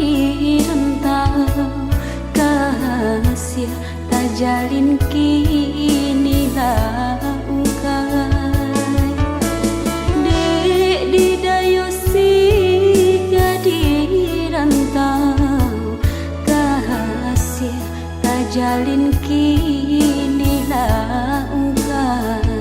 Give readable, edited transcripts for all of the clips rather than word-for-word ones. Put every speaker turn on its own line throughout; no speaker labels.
di rantau kasih tak jalin kini laukai dek di dayo di rantau kasih tak jalin kini laukai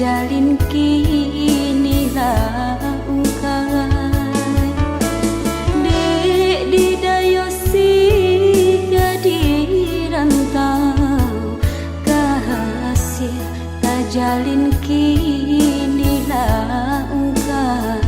jalin kini laukai dek di dayo di rantau kasih tak jalin kini laukai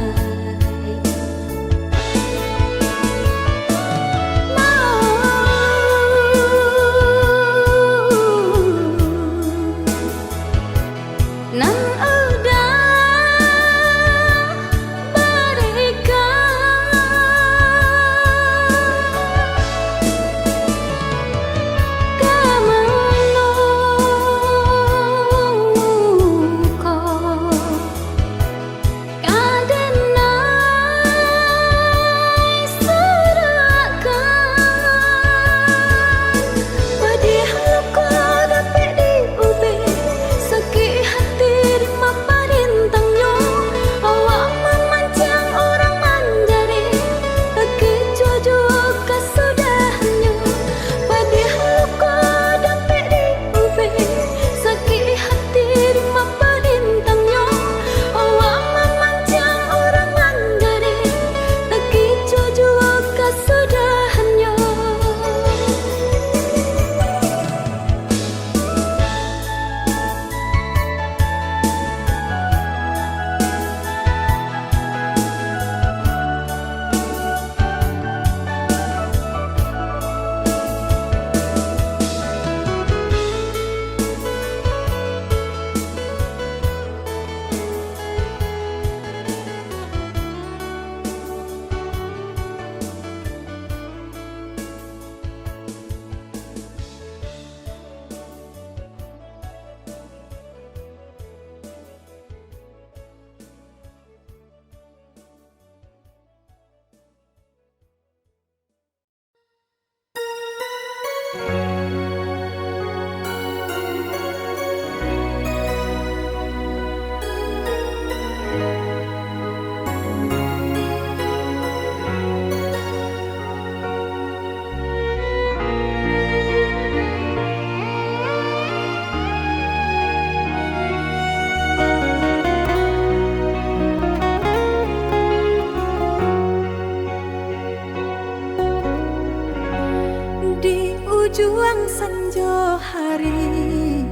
senjo hari,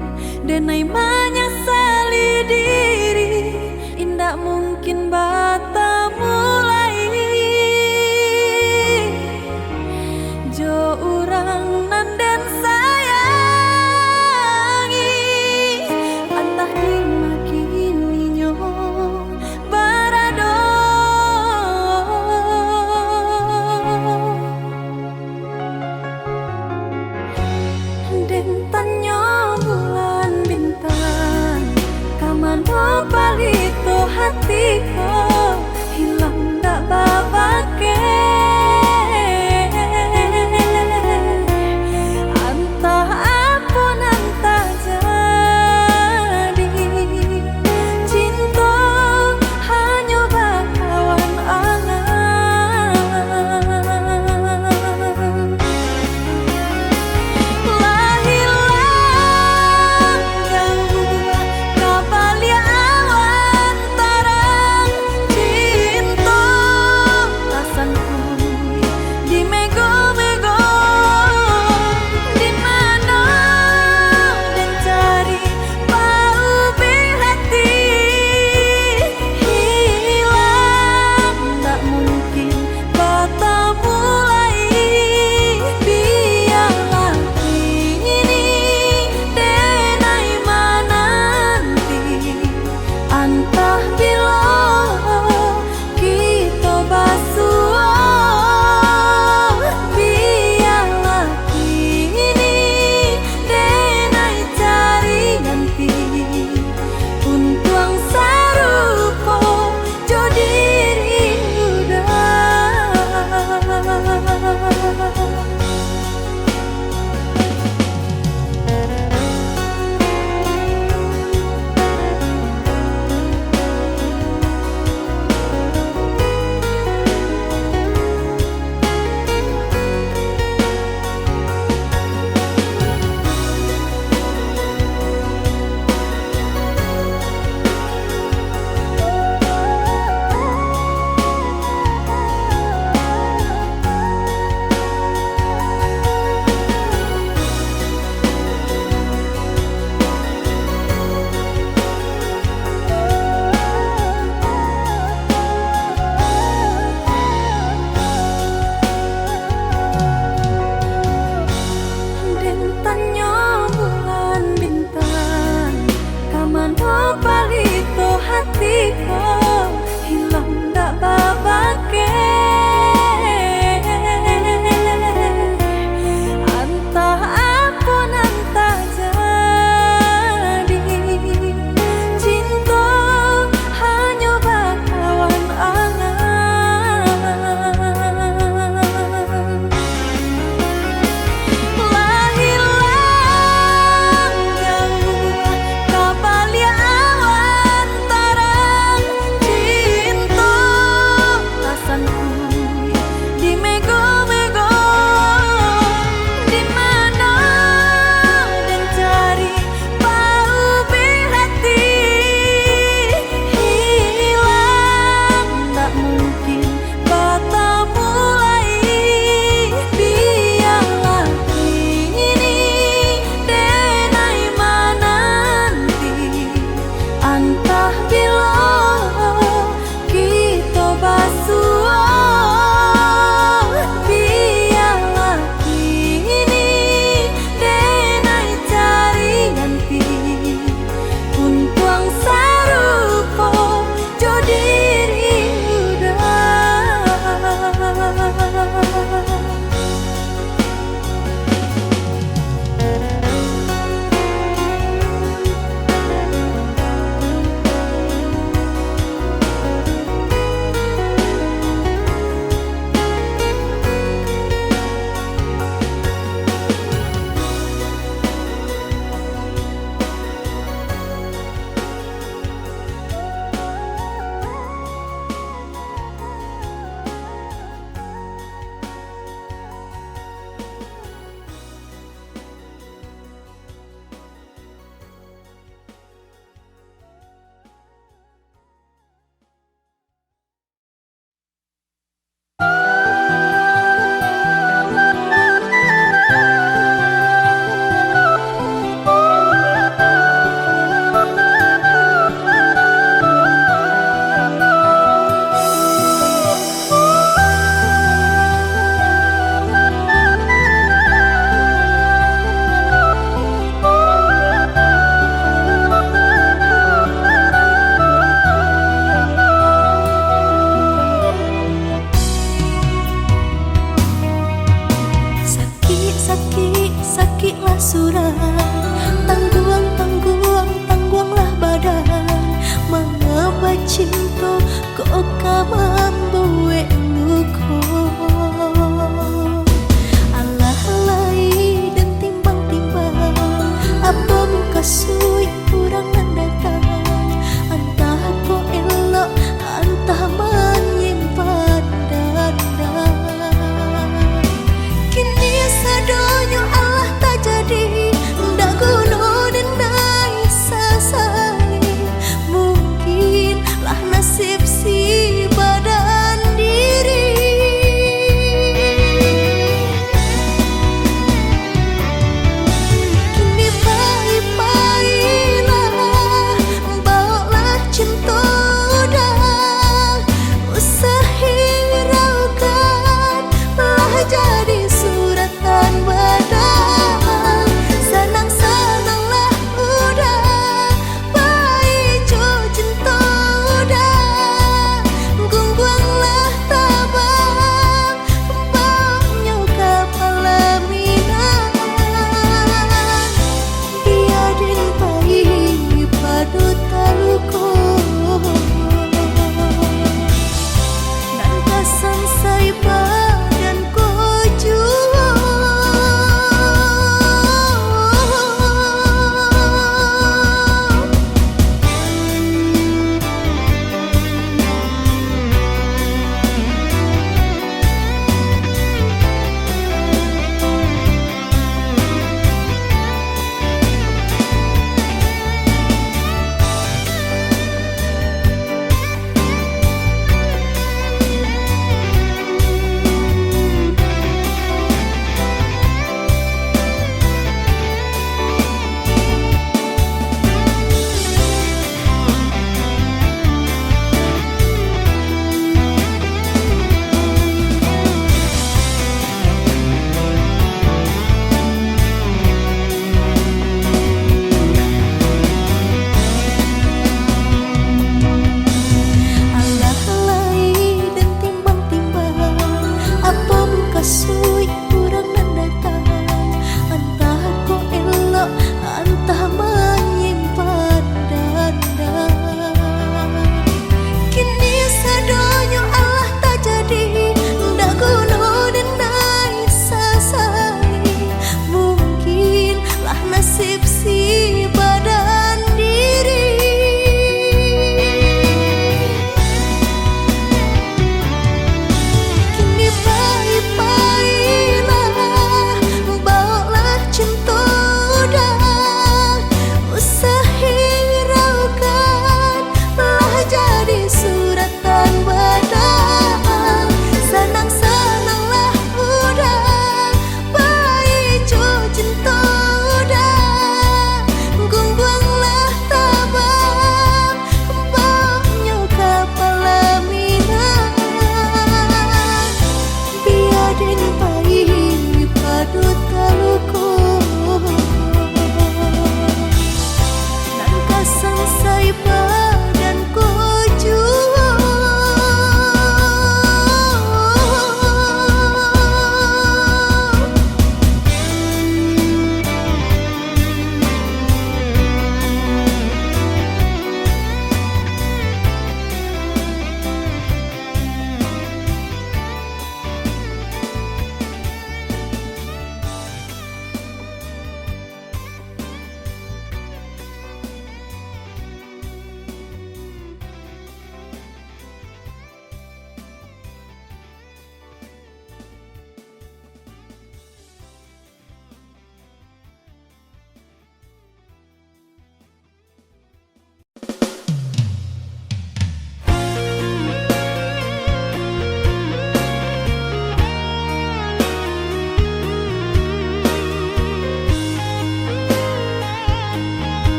denai menyesali diri, indak mungkin bata mulai. Jo urang nanden sayangi, antah dimakini nyo barado. Den tanyo bulan bintang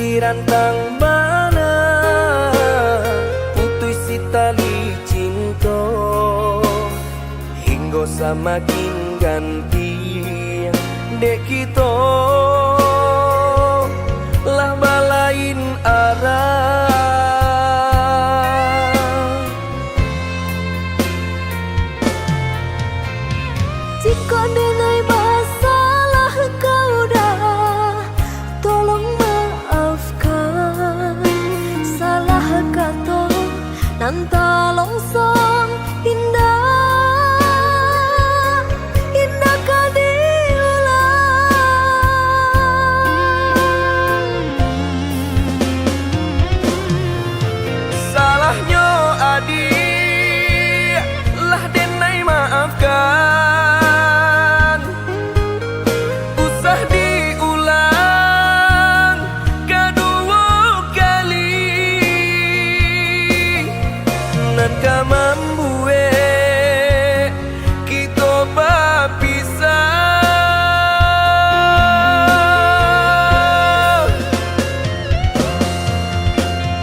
dirantang mana putus si tali cinta hingga semakin ganti dek kita lah balain arah.
Jika denai masalah kau dah, tolong maafkan. Salah kata nan tak longsong indah, indah kau diulang.
Salahnya adik lah denai maafkan. Nanti membuat kita berpisah.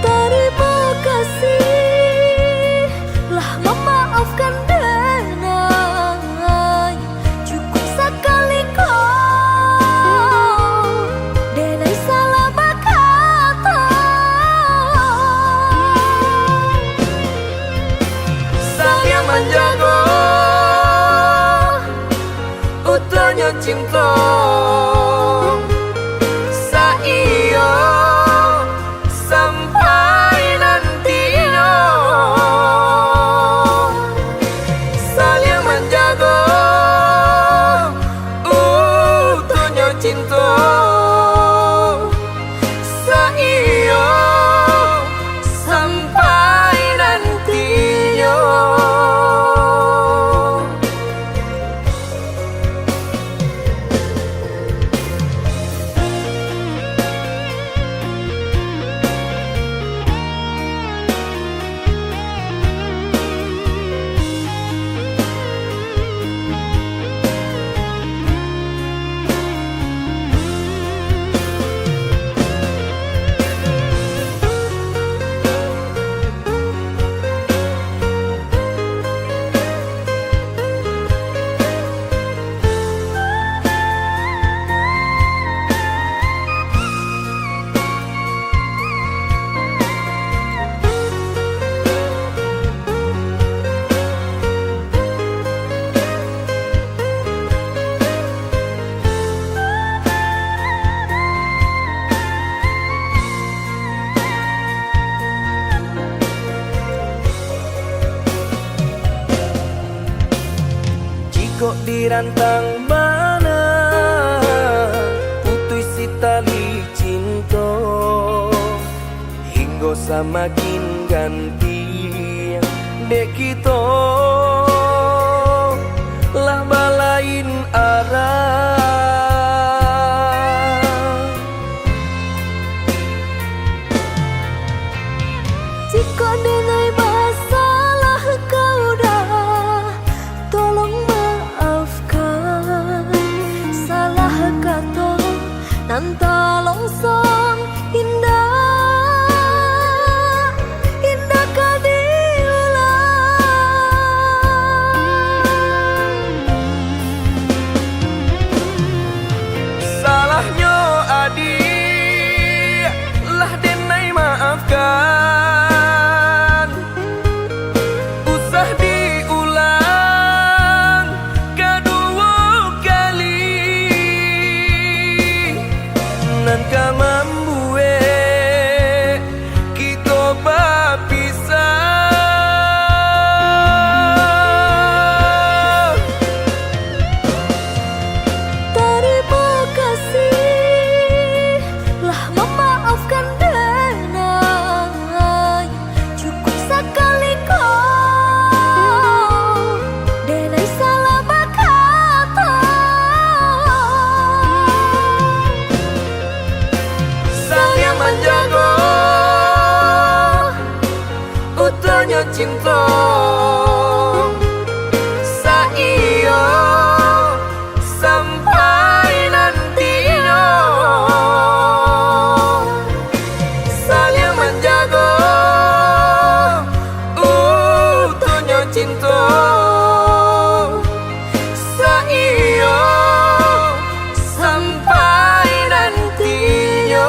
Terima kasih lah memaafkan denai. Cukup sekali kau denai salah berkata.
Saya menjaga utuhnya cinta Saiyo sampai nantinya. Saling menjaga utuhnya cinta Saiyo sampai nantinya. Kok dirantang mana putus si tali cinta hingga semakin ganti dek kita lah balain arah.
Jika denai masalah kau dah, tolong maafkan. Salah kata nan tak longsong indah, indah kau diulang.
cinta Saiyo sampai nantinya.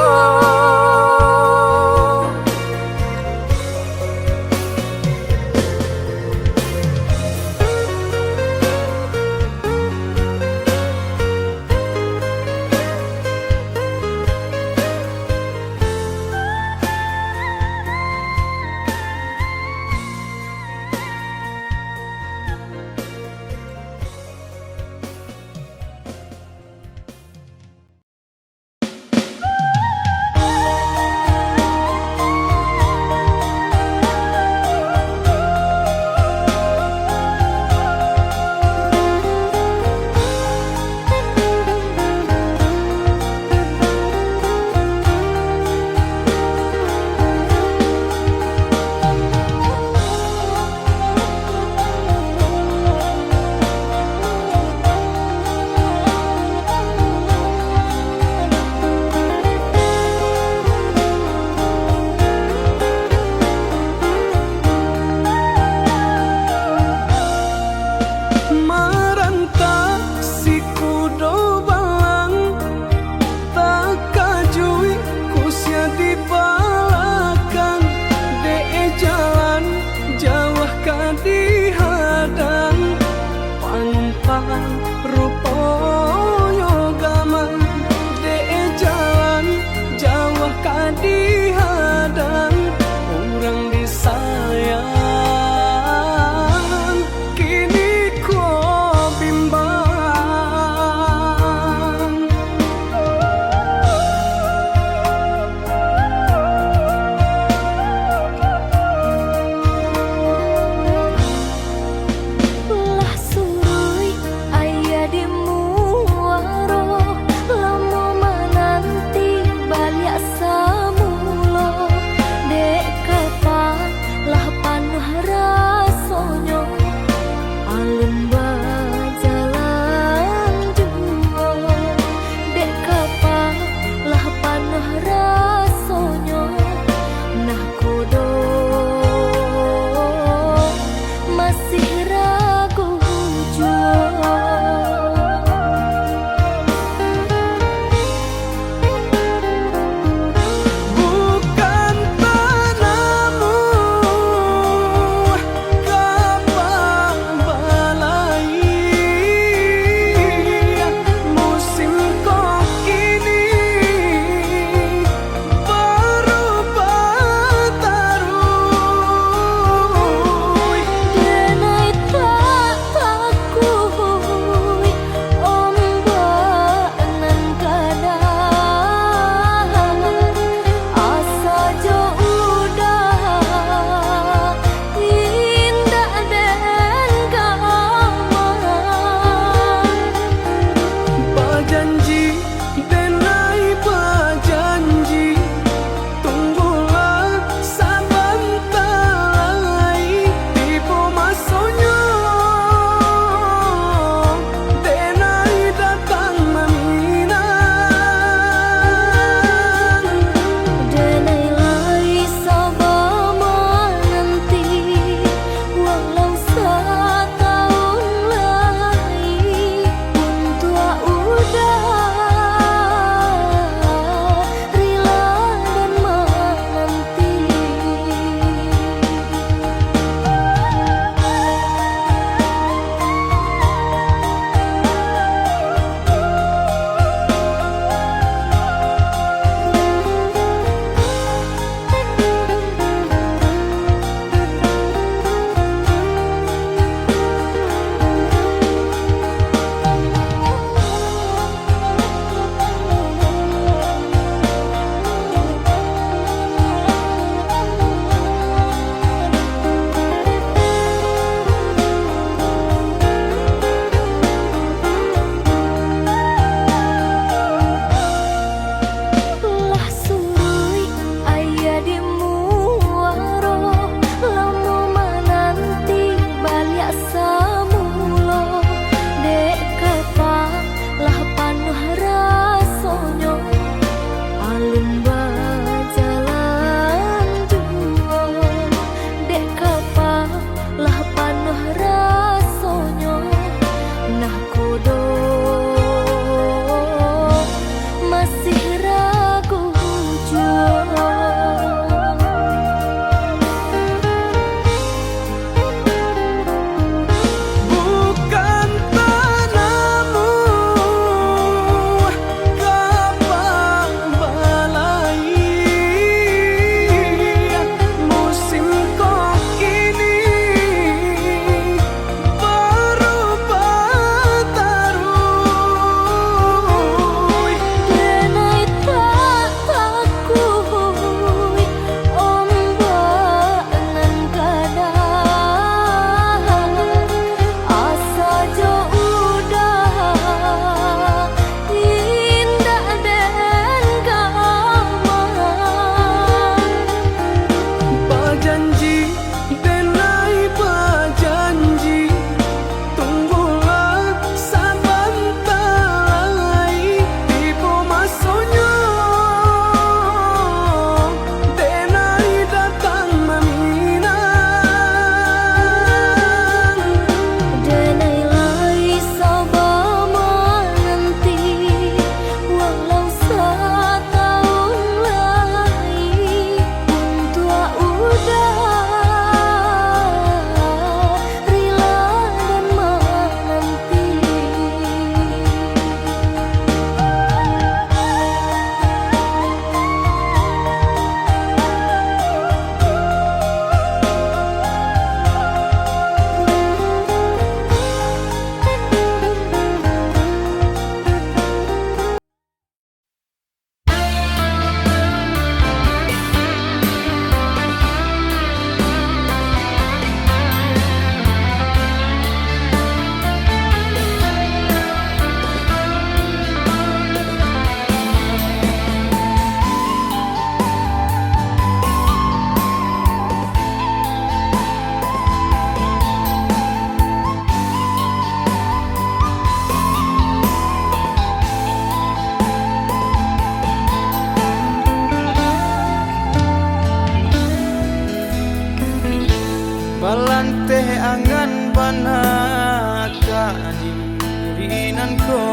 kadirinan ko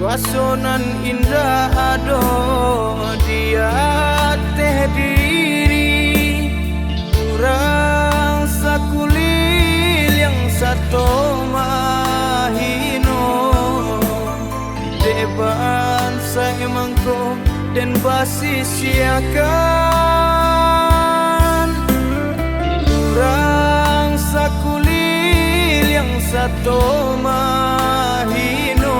Kuasonan indah ado dia teh diri Kurang sakulil yang satu mahino Deban saya mangko dan basis siakan Kurang sakulil yang satu mahino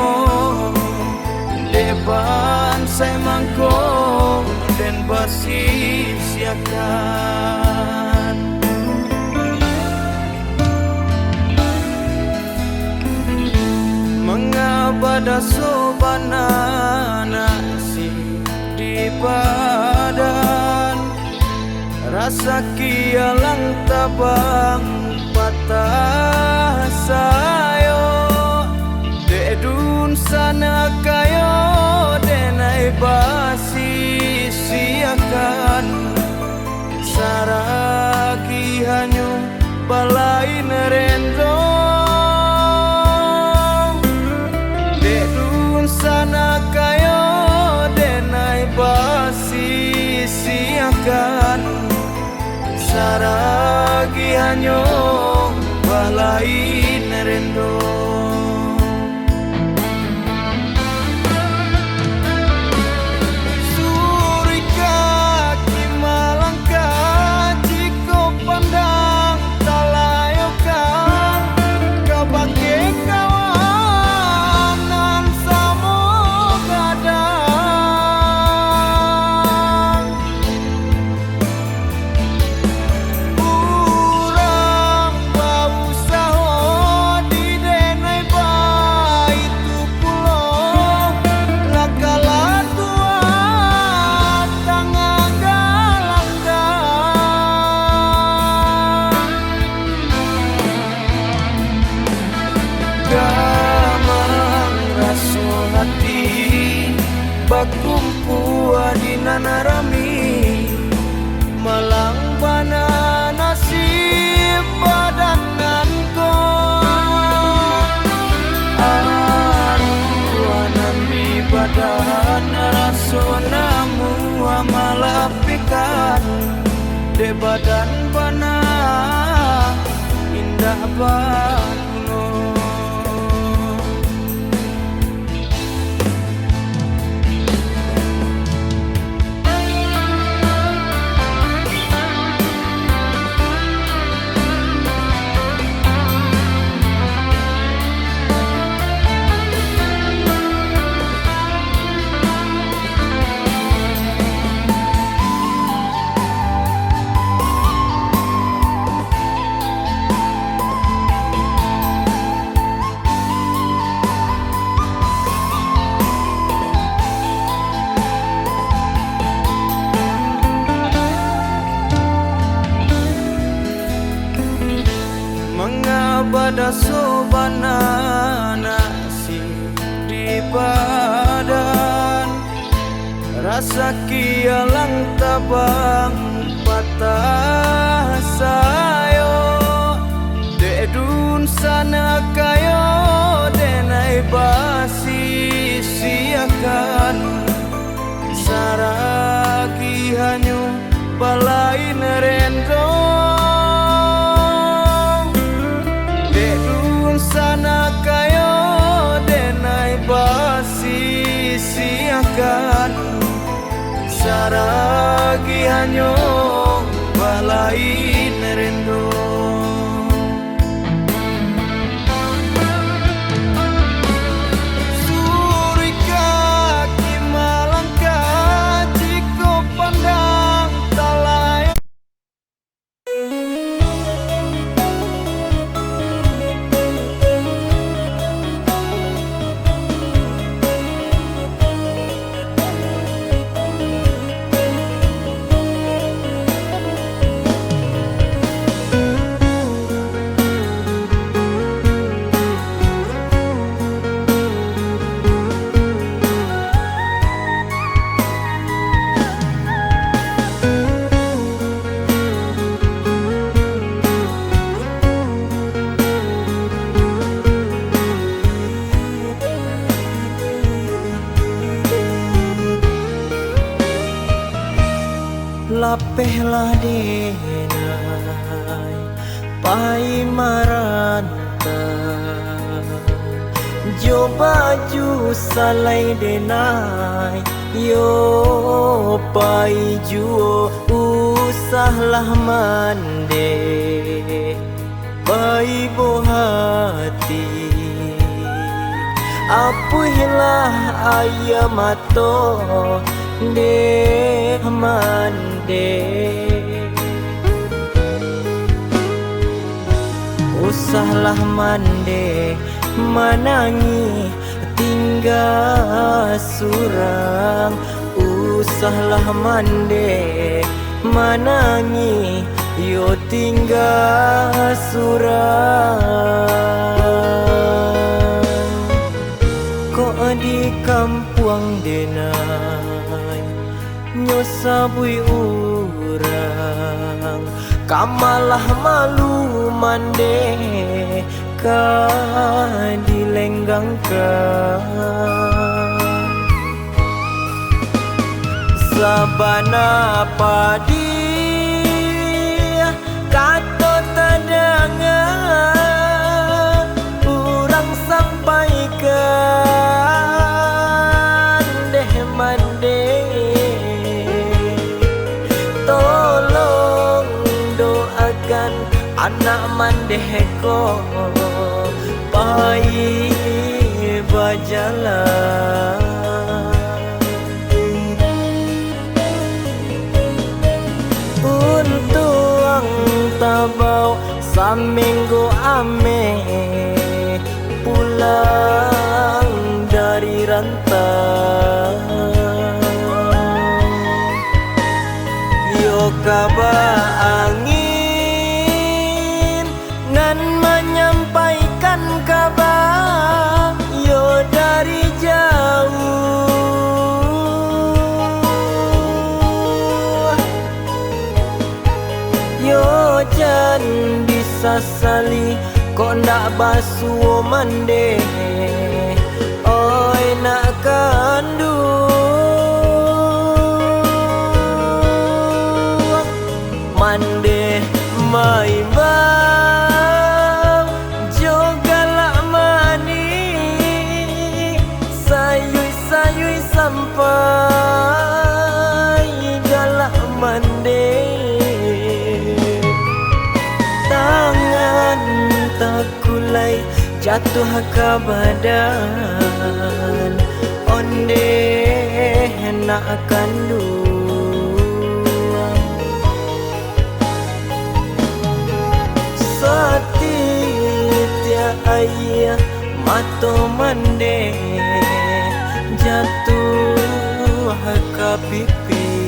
Depan saya mangko dan basis siakan Mengabada sobana nasi di badan Rasa kialang tabang patah sayo Dedun sana kayo denai basi siakan Saragi hanyu balai nerendong Dedun sana kayo denai basi siakan Saragi hanyu balai nerendong Bakumpuan di nanarami Malang bana nasib badangan ko Aruanan di badan rasonamu amalapikan De badan bana indah banuno Mengabada sobana nasi di badan Rasa kialang tabang patah sayo Dedun sana kayo denai basi siakan Saragi hanyu balai nerendong Dedun sana kayo denai basi siakan Saragi hanyu balai nerendong Suri kaki malangkah jika pandang talai Apehlah denai pai maranta jo baju salai denai yo pai juo usahlah mande pai bohati apuhilah ayamato de mande usahlah mande manangi tinggal surang usahlah mande manangi yo tinggal surang kok di kampung denai nyosabui urang kamalah malu mande ka dilenggangkan sabana padi kato tadangan urang sampaikan deh mande tolong doakan anak mandehko pai bajalan untuang tabau saminggu ame pulang dari rantau yo kabar angin ngan menyampaikan kabar yo dari jauh yo jan disasali kok ndak basuh mande oi nak kandu mande mai bang jogalak mani sayui sampai galak mande tangan takulai jatuh ke badan onde nak kandu titia ayah mato mande jatuh ke pipi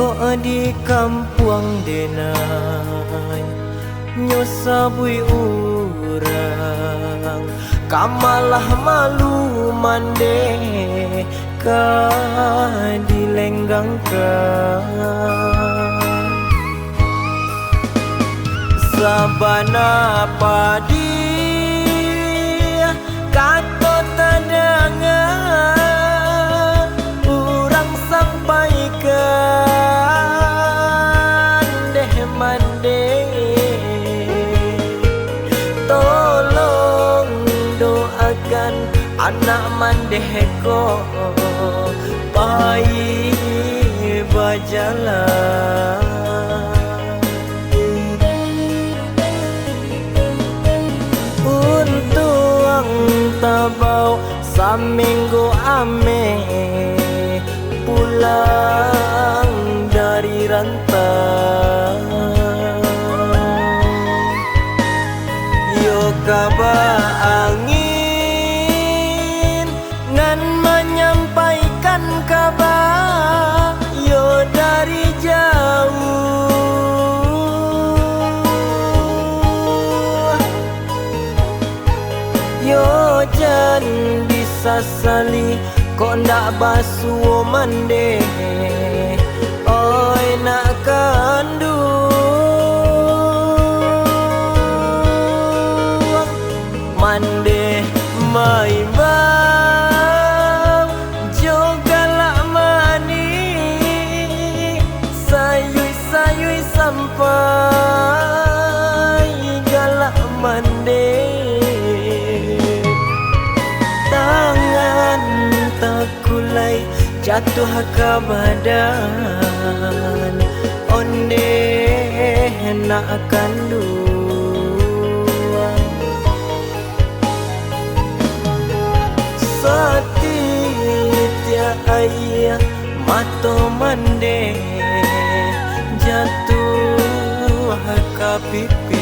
kok di kampung denai nyosabui urang kamalah malu mande ka dilenggangkan sabana padi kato tadangan urang sampaikan mande tolong doakan anak mandehko pai bajalan untuang tabau saminggu ame pulang dari rantau Yo jan disasali kok ndak basuh mande. Oi nak kandu mande mai bang jogalak mani sayui sampai galak mande. Tangan takulai jatuh ke badan onde nak kandu Satitia ayah mato mande jatuh ke pipi.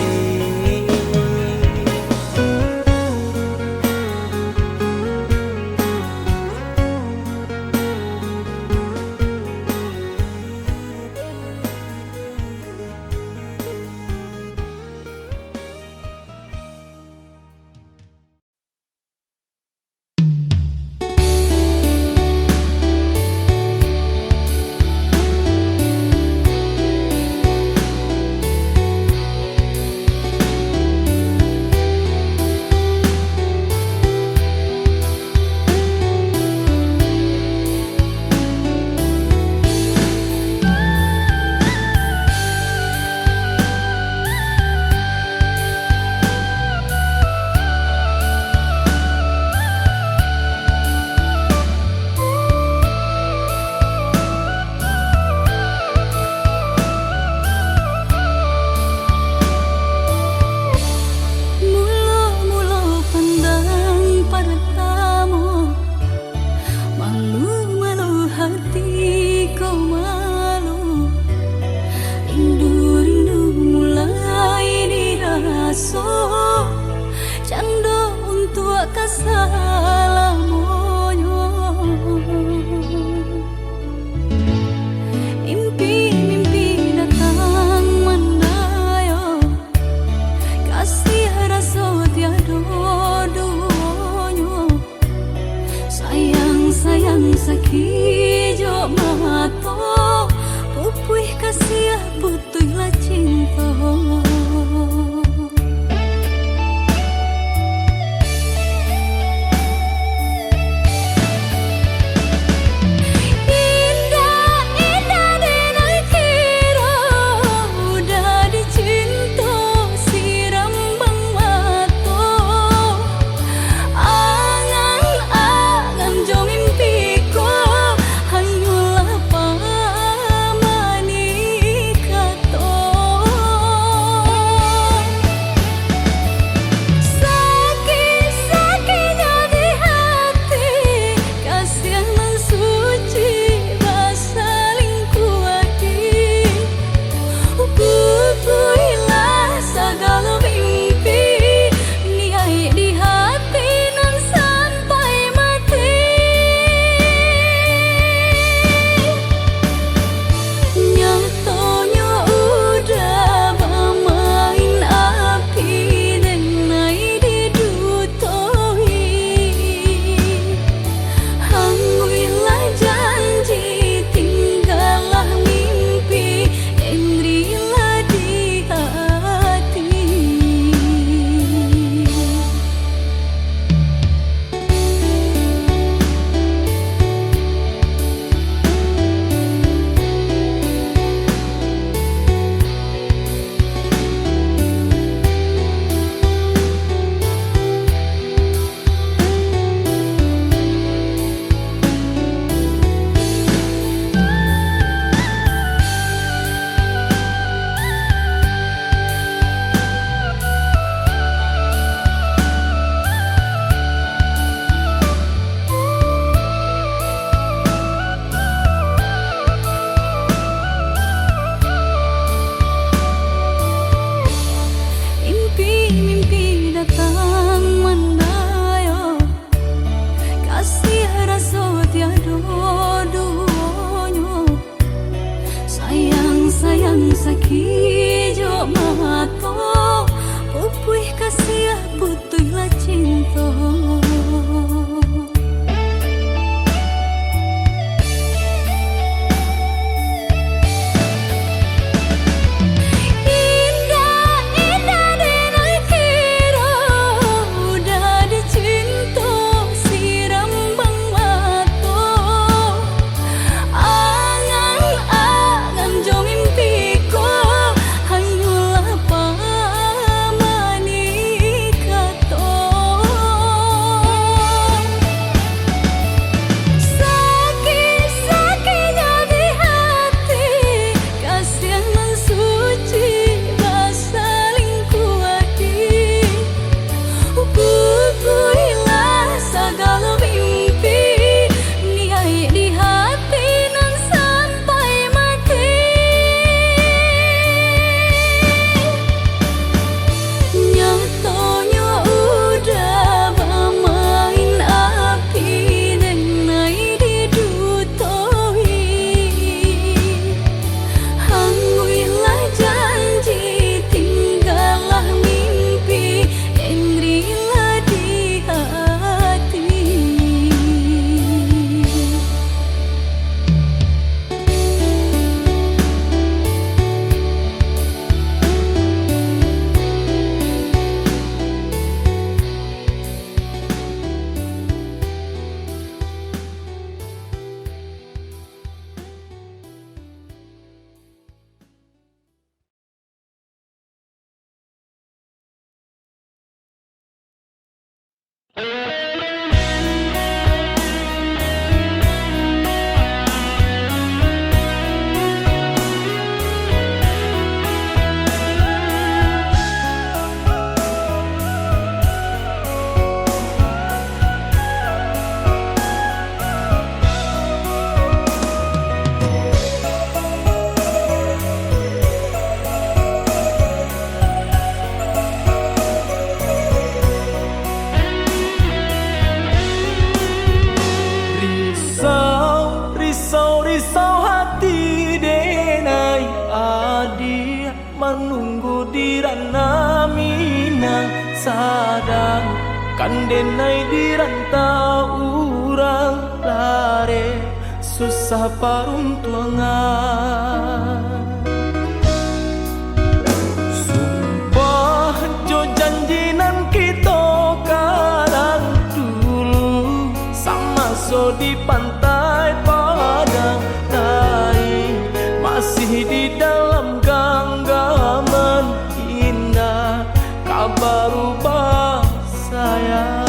sadang kandenai di rantau urang lare susah paruntuangan. Sumpah jo janjinan kita kadang dulu sama so di pantai Padang Nai masih di dalam genggaman indah kabar ubah sayang.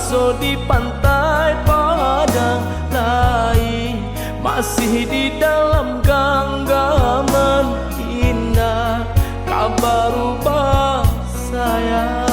So di pantai Padang Nai masih di dalam genggaman indah kabar ubah sayang.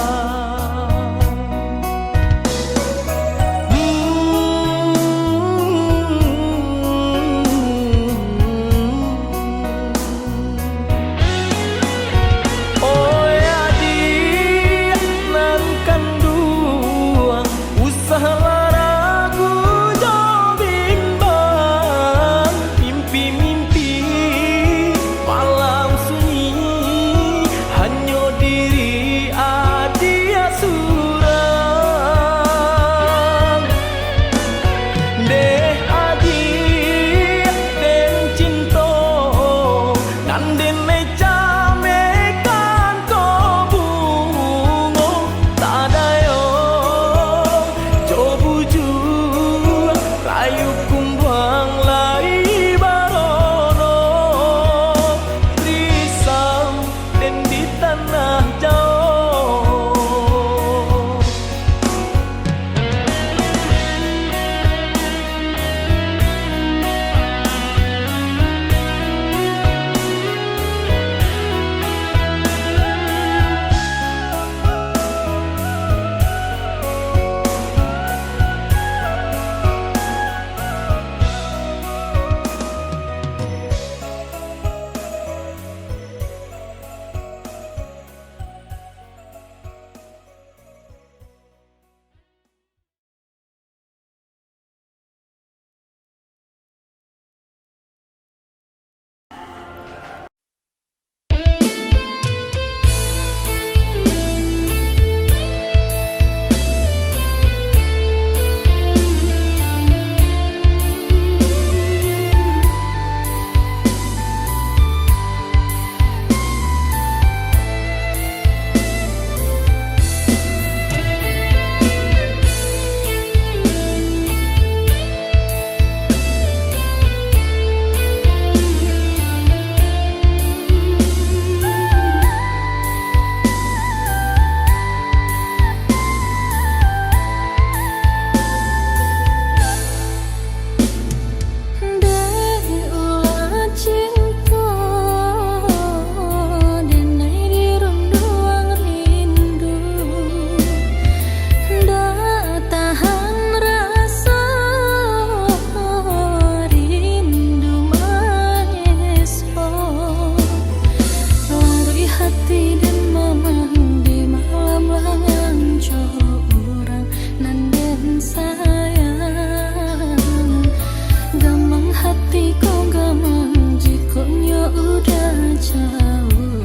jauh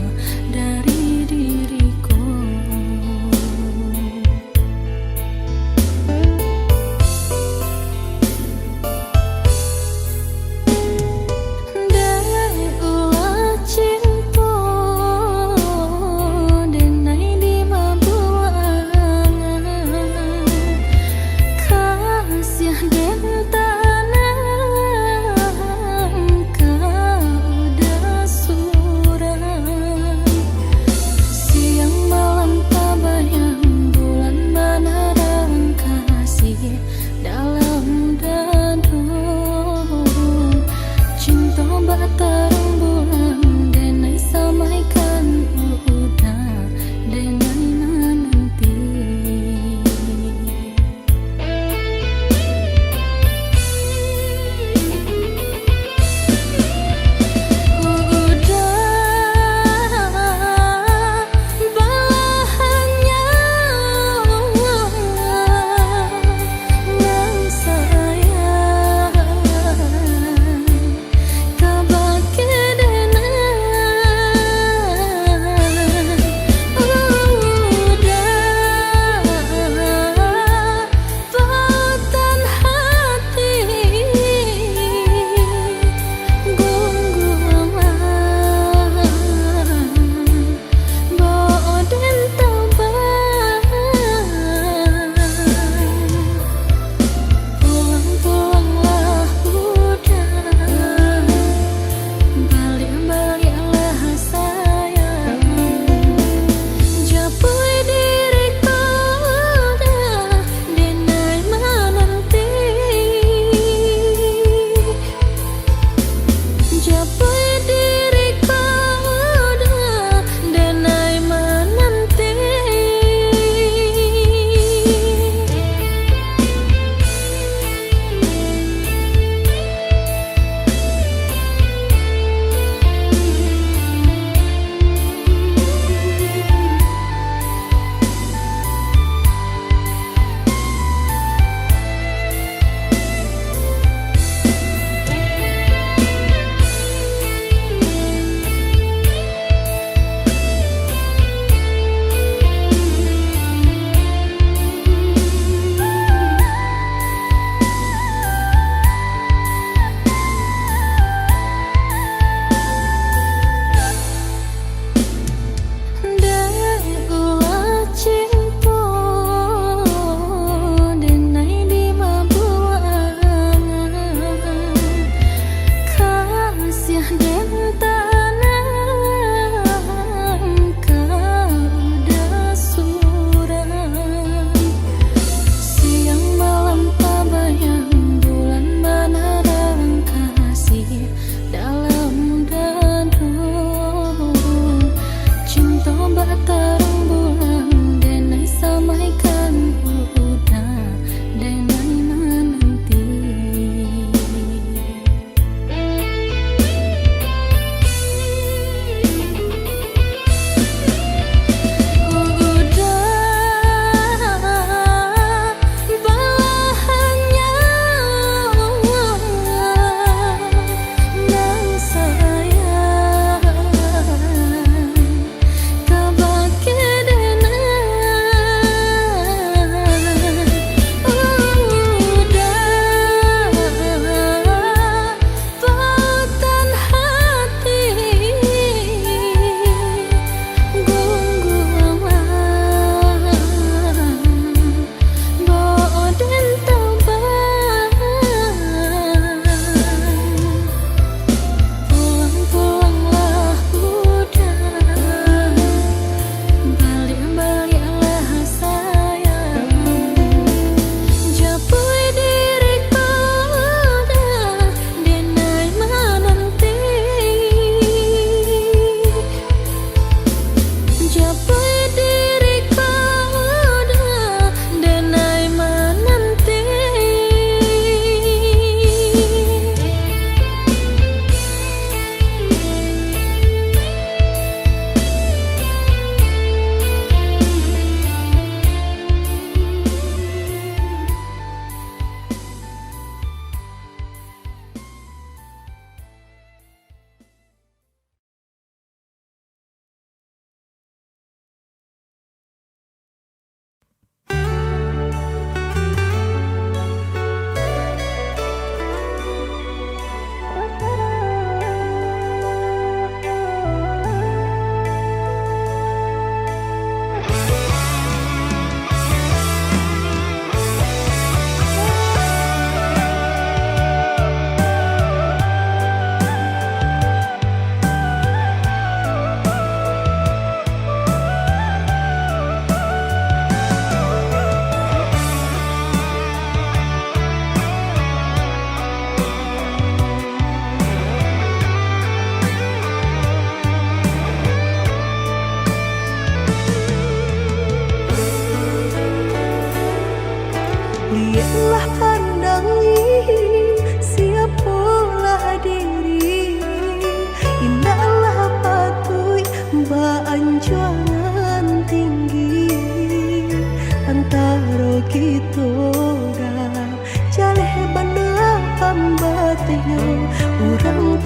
dari diriku. Dai ulah cinta denai di mabuangan kasih den tanam kau udah surang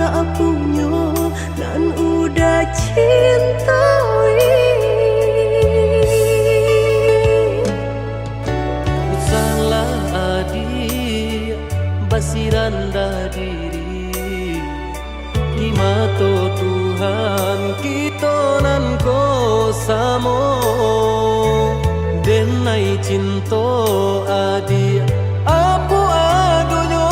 tak punya dan udah cintai.
Salah adik basiranda diri di mata Tuhan kita nan ko samo denai cinta adik apa adonyo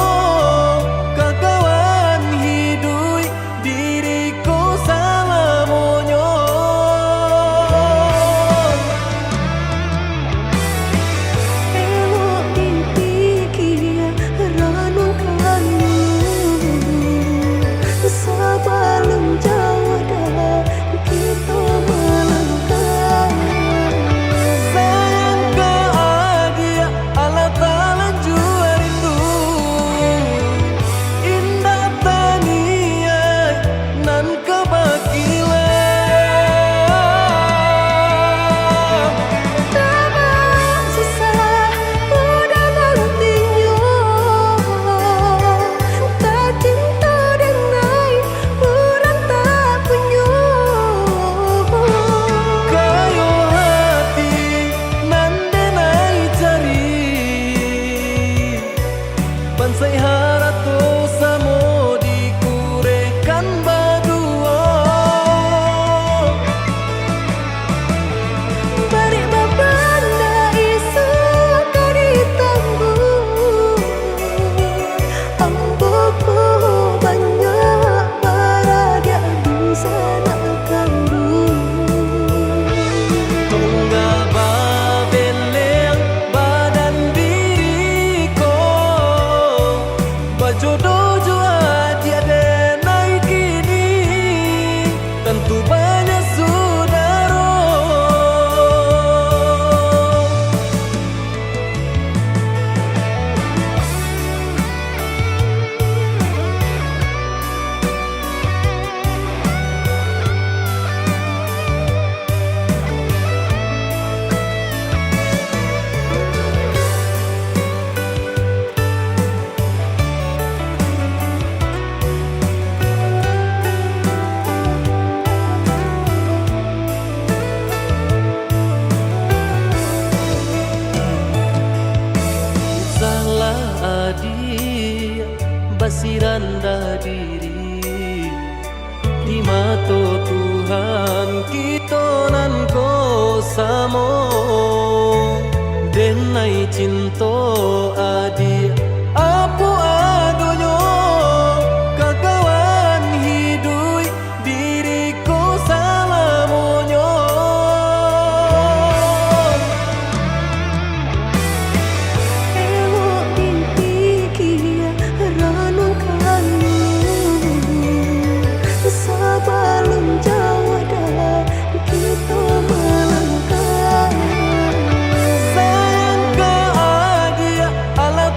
kakawan hidui diriku sama monyo.
Elok dipikir renungkan sebelum jauh dah kita melangkah.
Sayang ke adik ala talan jua rindu indah tania nan kebakilan.
Tak susah udah nantinya tak cinta denai orang tak punya.
Kayo hati nan denai cari pansai harato samo dikurekan badua.
Balik babanda isu kari tangguh amboku banyak paraga bisa nak kambuh.
Tunggal babeleng badan diriku bajodoh jua tiada naik kini tentu banyak saudara. Salah adik basiranda diri di mata Tuhan kita nan ko samo denai cinta adik apa adonyo kakawan hidui diriku sama monyo.
Elok dipikir renungkan sebelum jauh dah kita melangkah.
Sayang ke adik ala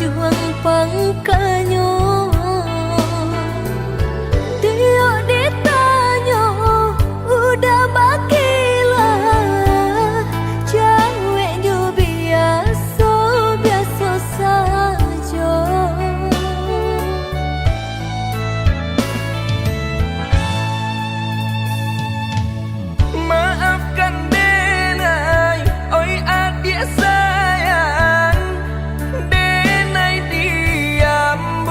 juang pangkanyo. Tiok ditanya udah bagilah, jawabnya biasa saja.
Maafkan Denai, oi adik sayang. Denai diam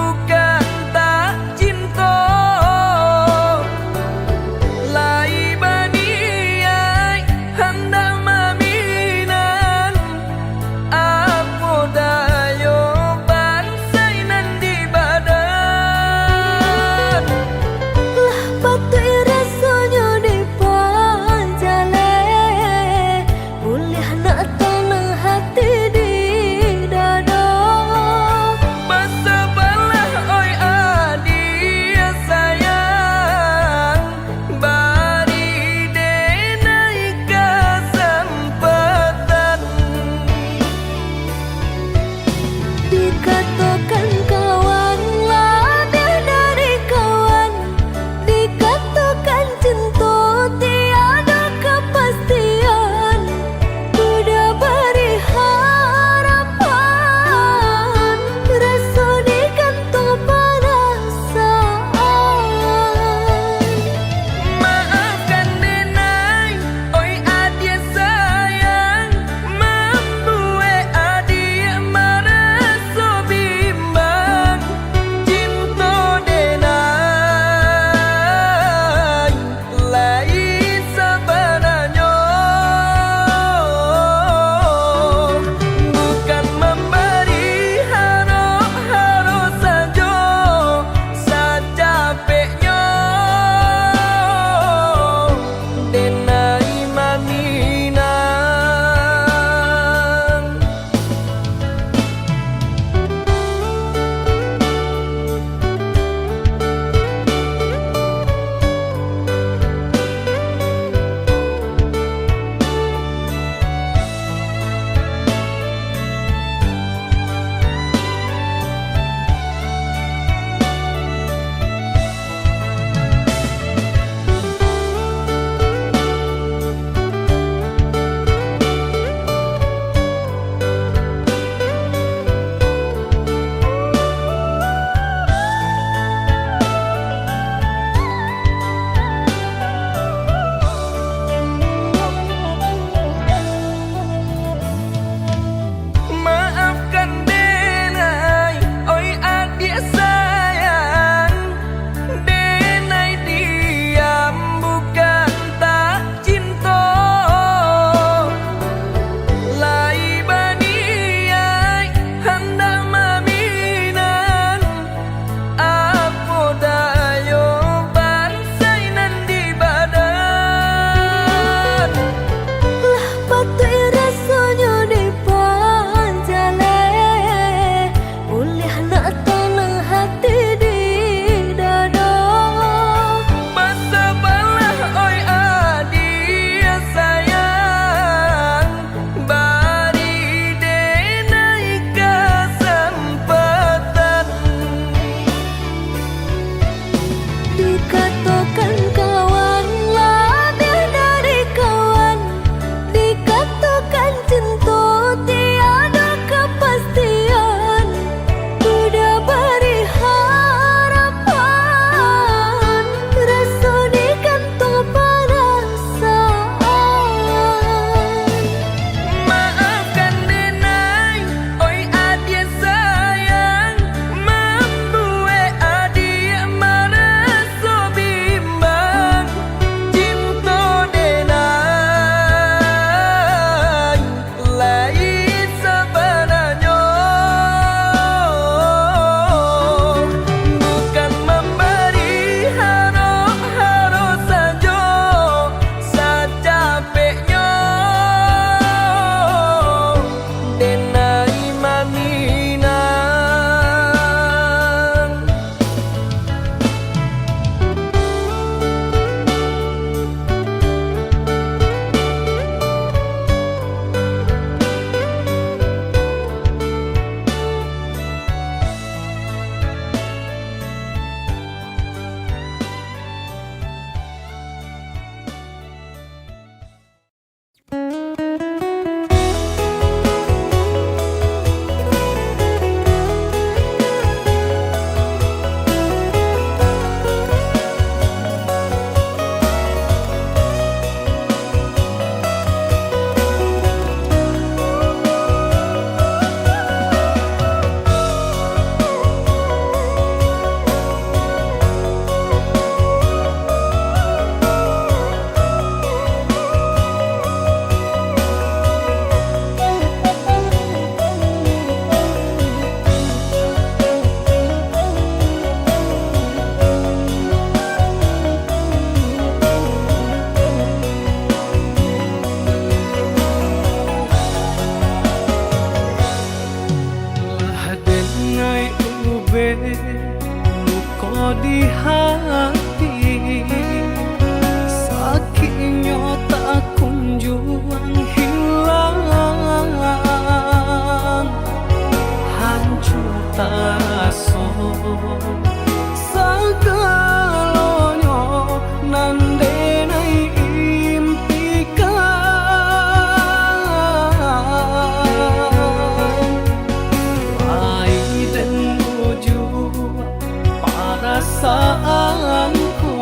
luka di hati, sakitnya tak kunjung hilang, hancur terasa segalanya nandenai impikan, dan menuju perasaanku,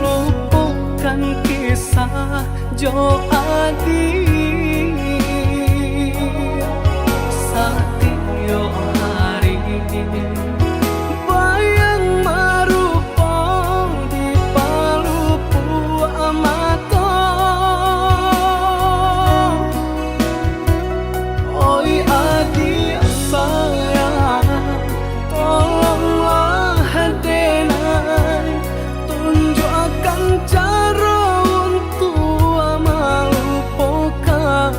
lupakan kisah Jo Adi, setiap hari bayang merupa di palupu mata. Oi adik sayang, tolonglah denai, tunjukkan cara untuk melupakan.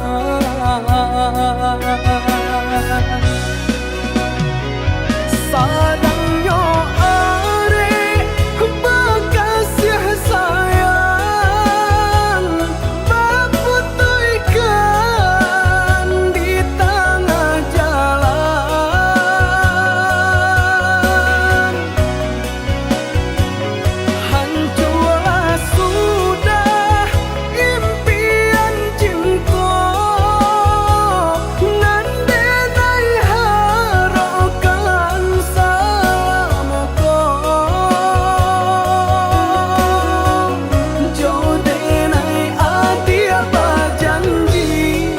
Sadangnya are bekasih sayang, berputihkan di tengah jalan. Hancurlah sudah impian cinta, nandenai harapan selamaku. Jo denai adia berjanji,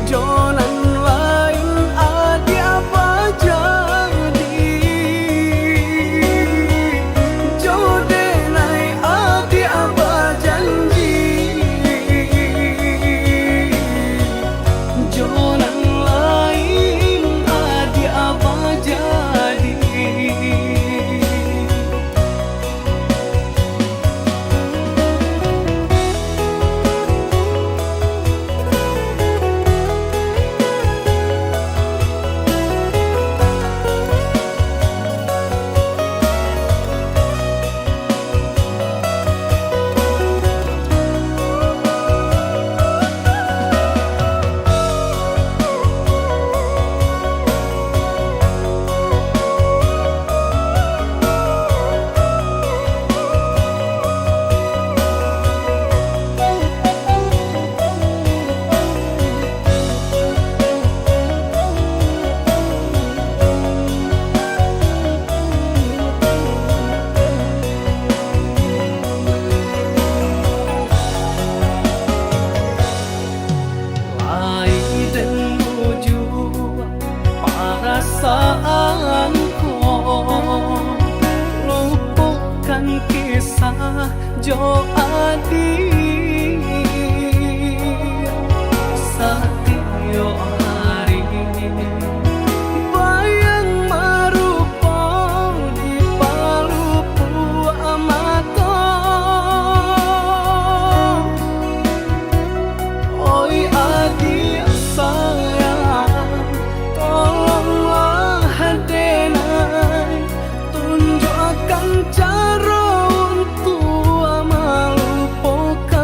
jonan lain adia berjadi. Jo denai adia berjanji, jonan lain adia berjadi. Dan menuju perasaanku, lupakan kisah Jo Adi, setiap hari bayang merupa di palupu mata. Oi adik sayang, tolonglah denai, tunjukkan cara untuk melupakan.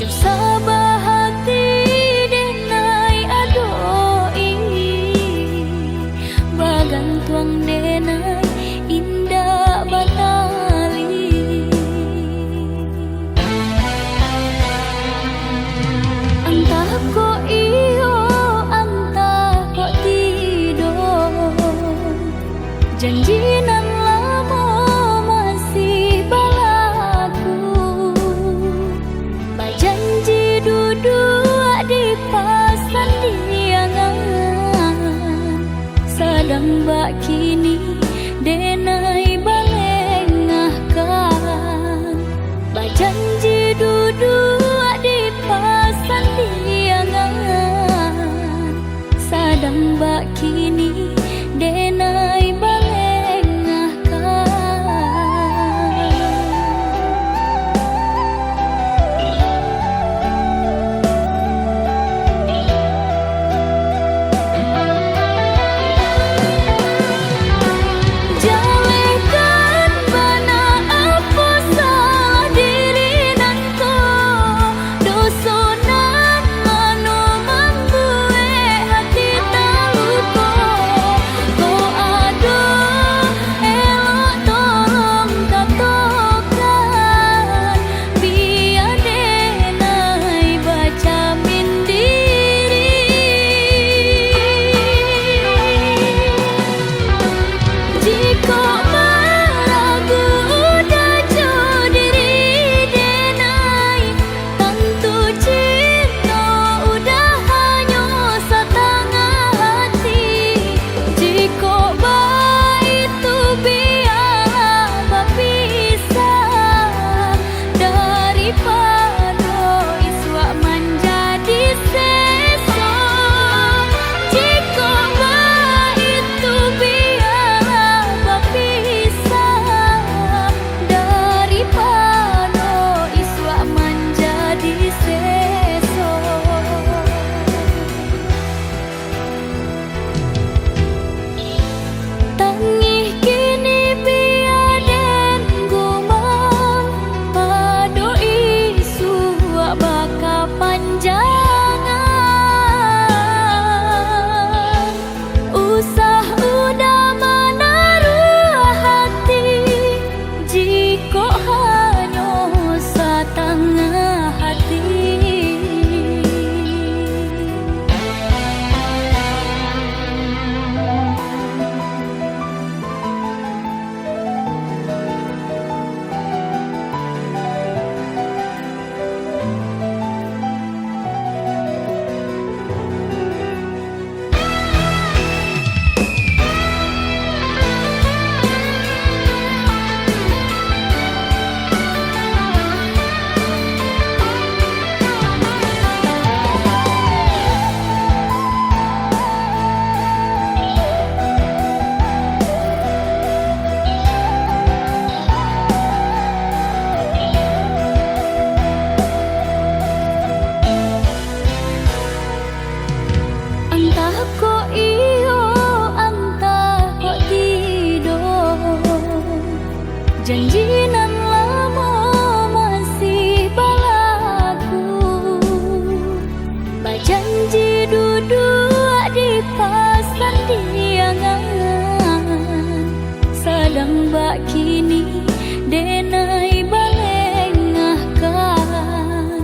Jo sabah hati denai adoi bagantuang denai indah batali antah ko iyo antah ko tido janjinan lama masih balaku bajanji duduk di pasan diangan sadang bak kini denai balengahkan bajanji duduk di pasan diangan sadang bak kini denai balengahkan. Jalekan bana apa salah diri nanko dosonan manu membuat hati taluko ko ado elok tolong katokan biar denai baca mindiri jika meragu udah jauh diri denai tentu cinta udah hanya setengah hati jika itu biar berpisah daripada iswa menjadi sesok jika itu biar berpisah daripada iswa menjadi sesok tangih kini biaden gumam pado isu baka panjangan usah udah menaruh hati jika hanya setengah hati. Antah ko iyo antah ko tido janjinan lama masih balaku bajanji duduk di pasan diangan sadang bak kini denai balengahkan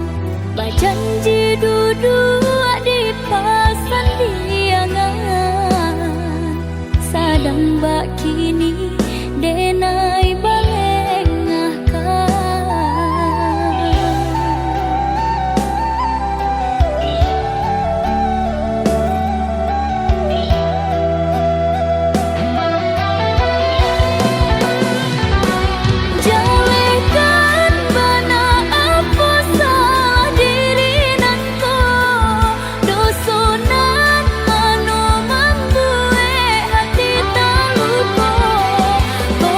bajanji duduk di pasan diangan sadang bak kini denai balengahkan. Jalekan bana apa salah diri nanko dosonan manu membuat hati taluko ko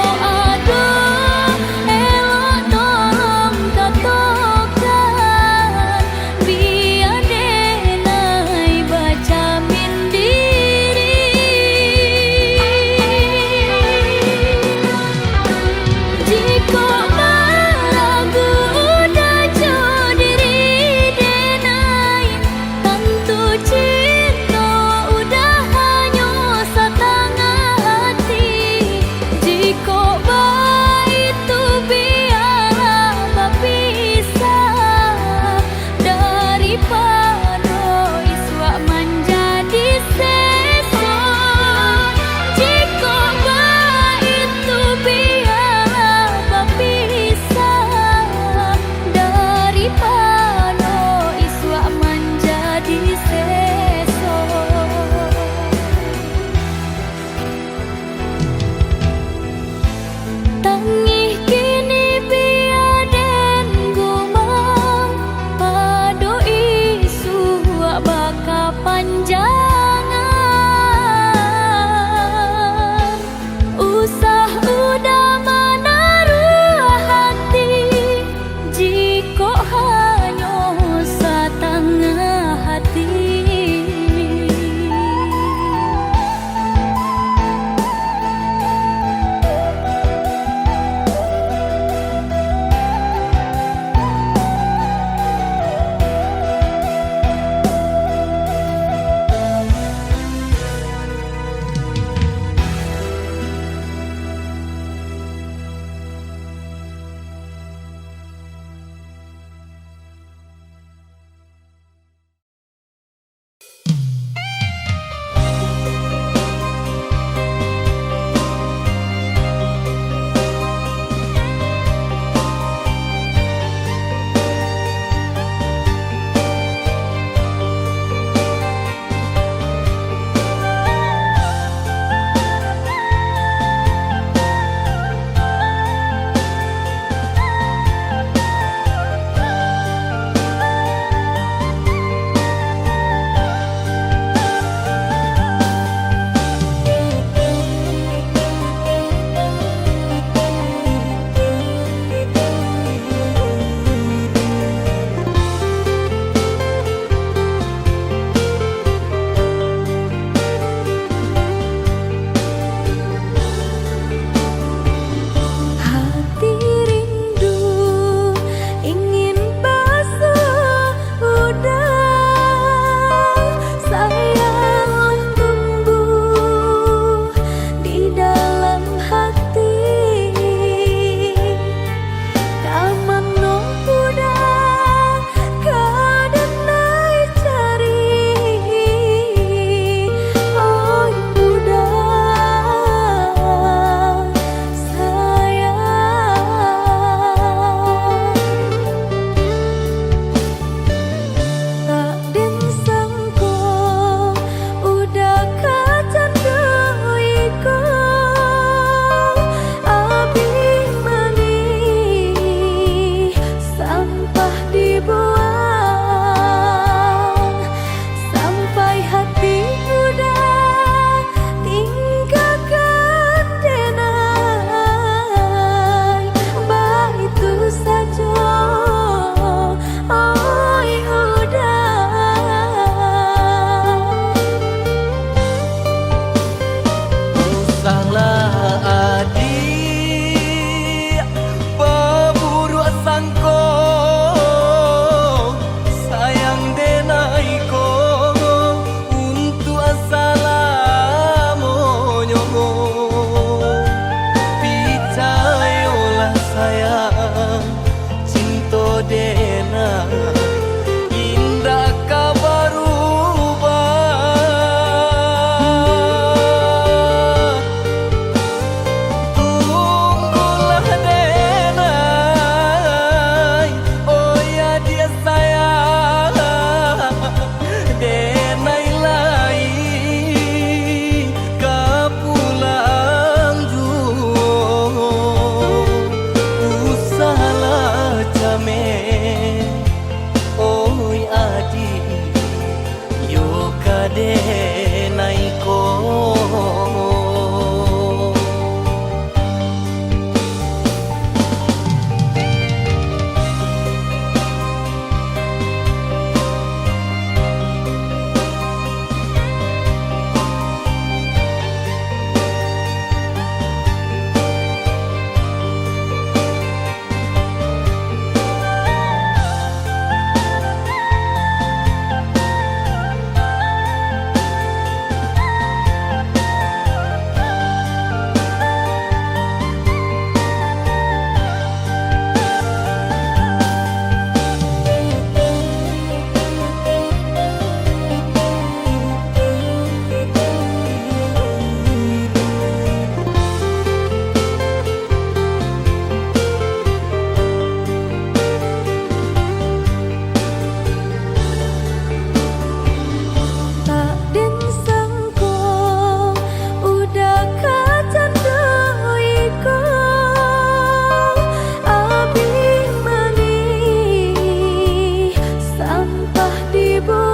dibuang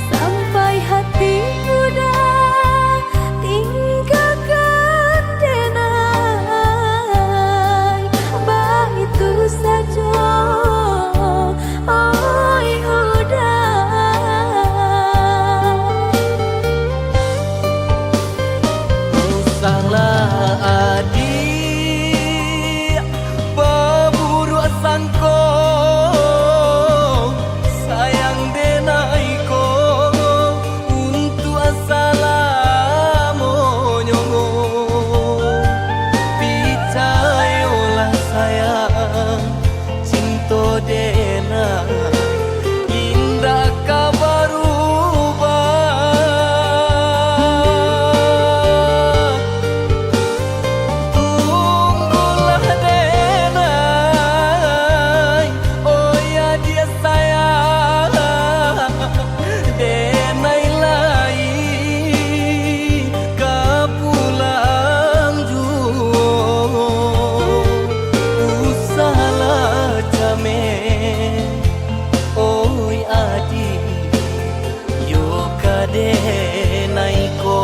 sampai hati udah tinggalkan denai. Begitu saja, oi udah.
Salah adik baburu sangko sayang denai ko untuk asalamu nyongo picayolah sayang cinta denai indah kabarubah. Tunggulah denai, oh ya dia sayang denai lai kapulang juo usalah jamin, oi adi yo kadenai ko.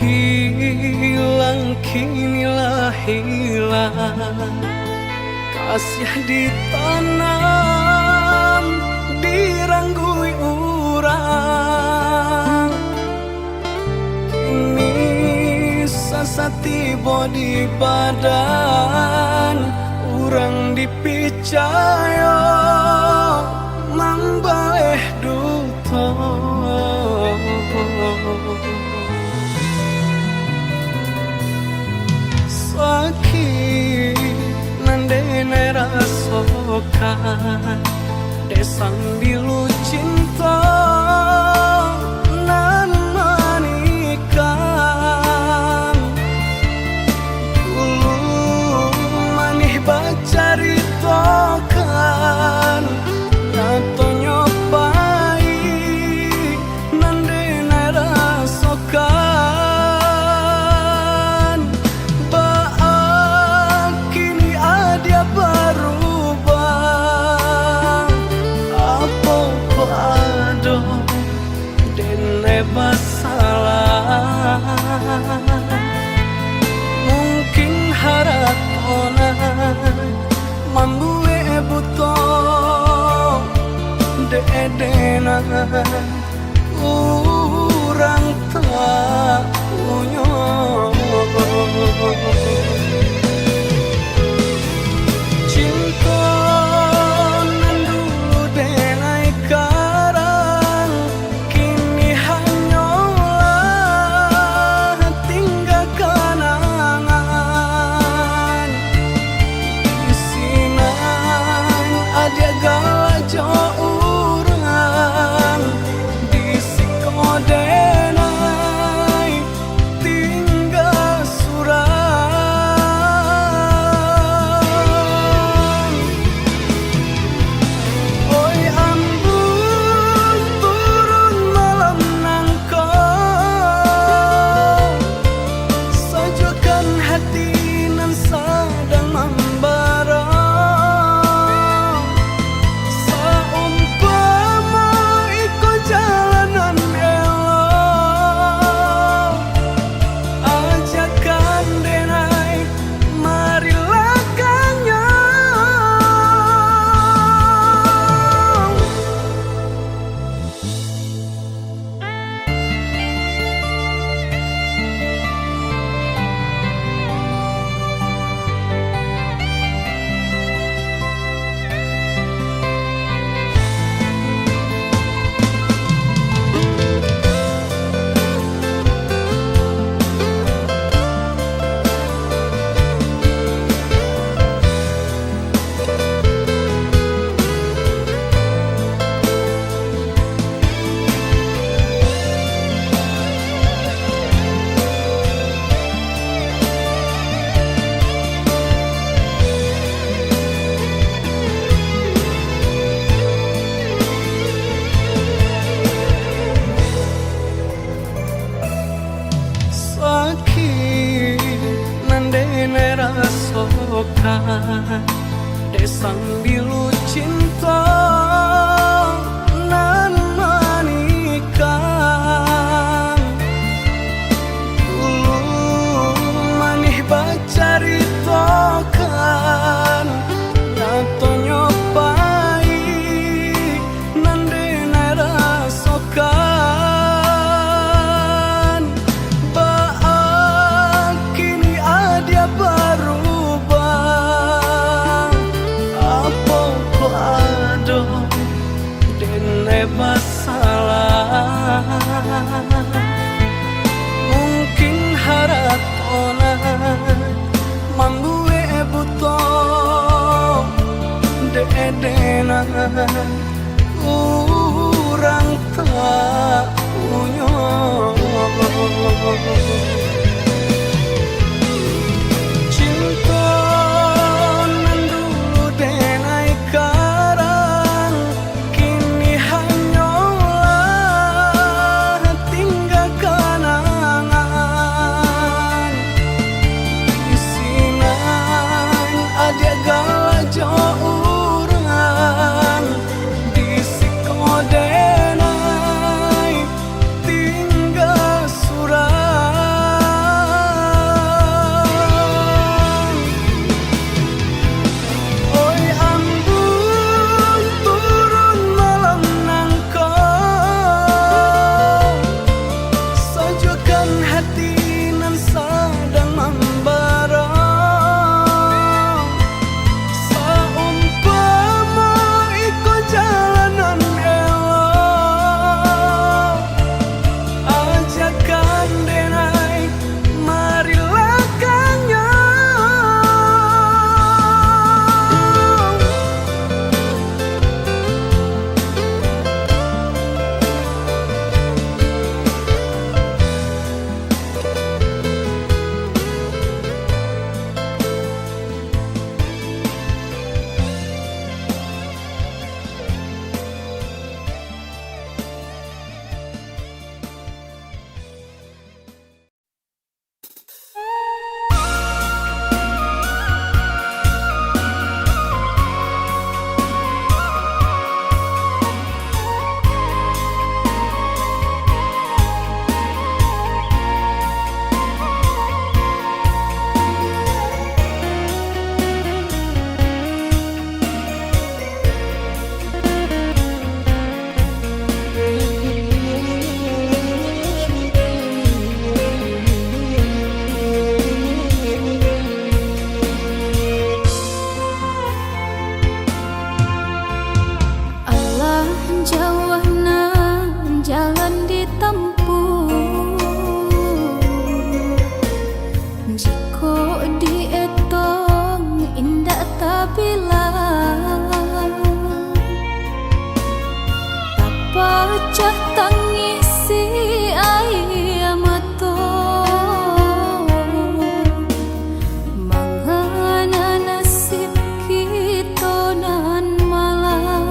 Hilang kinilah hilang, kasih ditanam diranggui urang. Kini sasati bodi badan urang dipicaya mambaeh duto. Sakit nandene rasokan desang dilu cinta nan manikang ulu manih bacaritokan nyato nyopai nandene rasokan. Masalah mungkin haratona mambue buto deedena urang tak punya. Cinta nan dulu denai karang kini hanyalah tinggal kenangan. Isinan ada galajo urang di sikodenai tinggal surang. Oi ambung turun malam nangko sajukan hati nan sadang membara cinta nan manikang ulu manih bacaritokan nyato nyopai nan denai rasokan baak kini adia berubah apa ko ado denai masalah mungkin haratona manggue buto de-edena urang tak punya cinta nan dulu denai karang kini hanyalah tinggal kenangan isinan ada galajo urang di sikodenai tinggal surang oi ambung turun malam nangkau sajukan hati nan sedang membara saumpama iko jalanan elok ajakan denai marilah kanyang Allah jauhna jalan ditempuh jiko dietong indah tabilang tapacah tangisi air mata mangana nasib kita nan malang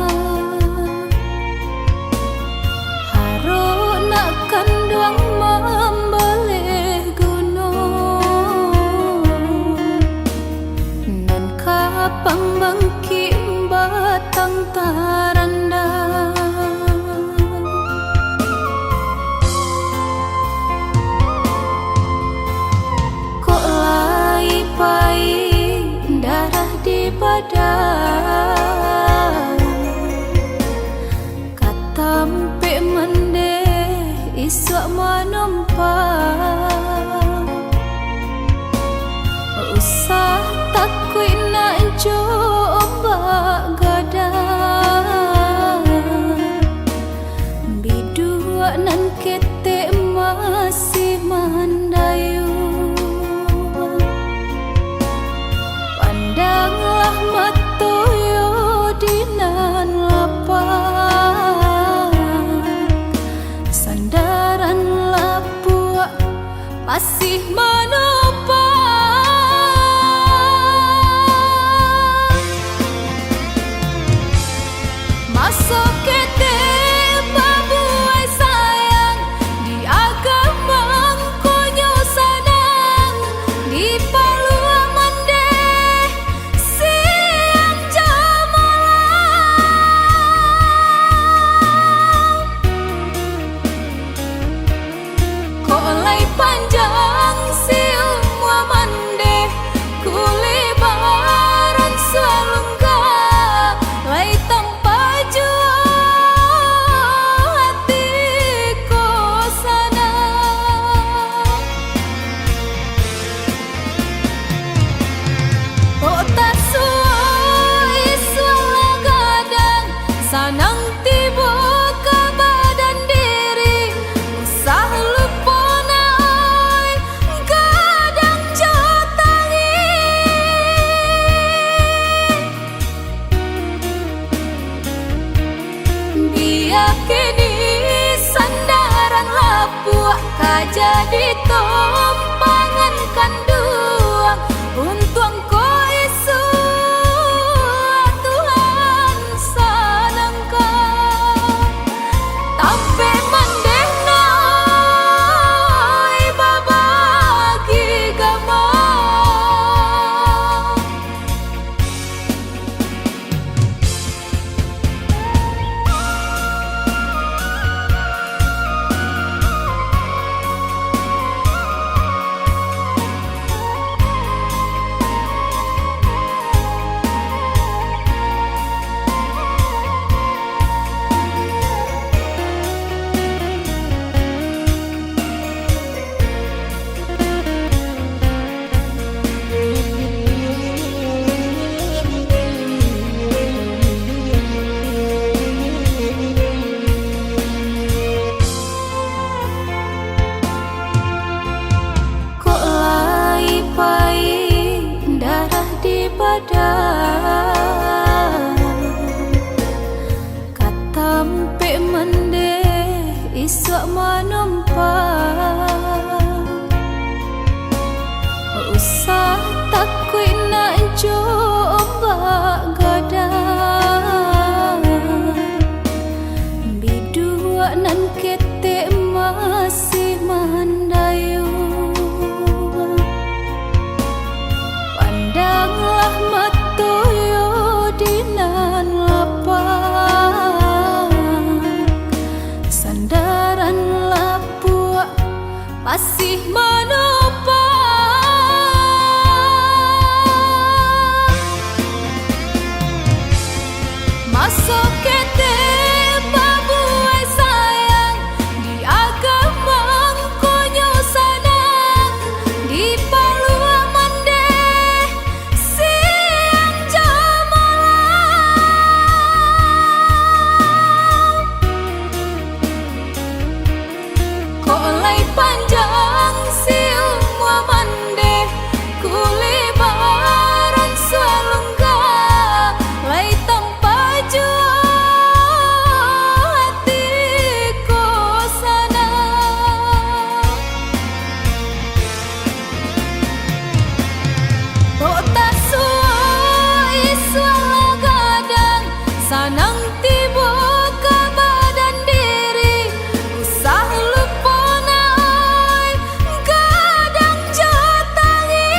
haruna kanduang membeleh gunung nan kapang bangki batang tarandang kok lai pai darah di badan katampe mendeh iswa manumpang usah takui nak coba gadang bidua nan kete masih mandayu pandanglah matoyo dinan lapang sandaran lapua masih menopang masuk kete babuai sayang di agama konyo sanang di palua mendeh siang jamalah
sanang tiba ke badan diri usah lupa naik kadang jotangi biar kini sandaran lapuk jadi tompangan kanduang untung ko isu Tuhan sanangka tampe mandena babagi gama katampe mende isok manumpang usah takut nak coba gadang bidua nan kete masih mandayu pandanglah matoyo dinan lapang sandaran lapuk masih menopang masuk kete babuai sayang di agama konyo sanang di palua mande siang jamalang kok lay panjang si umwa mande kulibaran swalungga lay tanpa jua hatiku sana kok tak suai suala gadang sanang tiba ke badan diri usah lupa naik kadang jotangi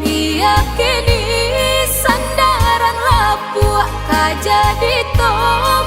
biar kini sandaran lapuk jadi tom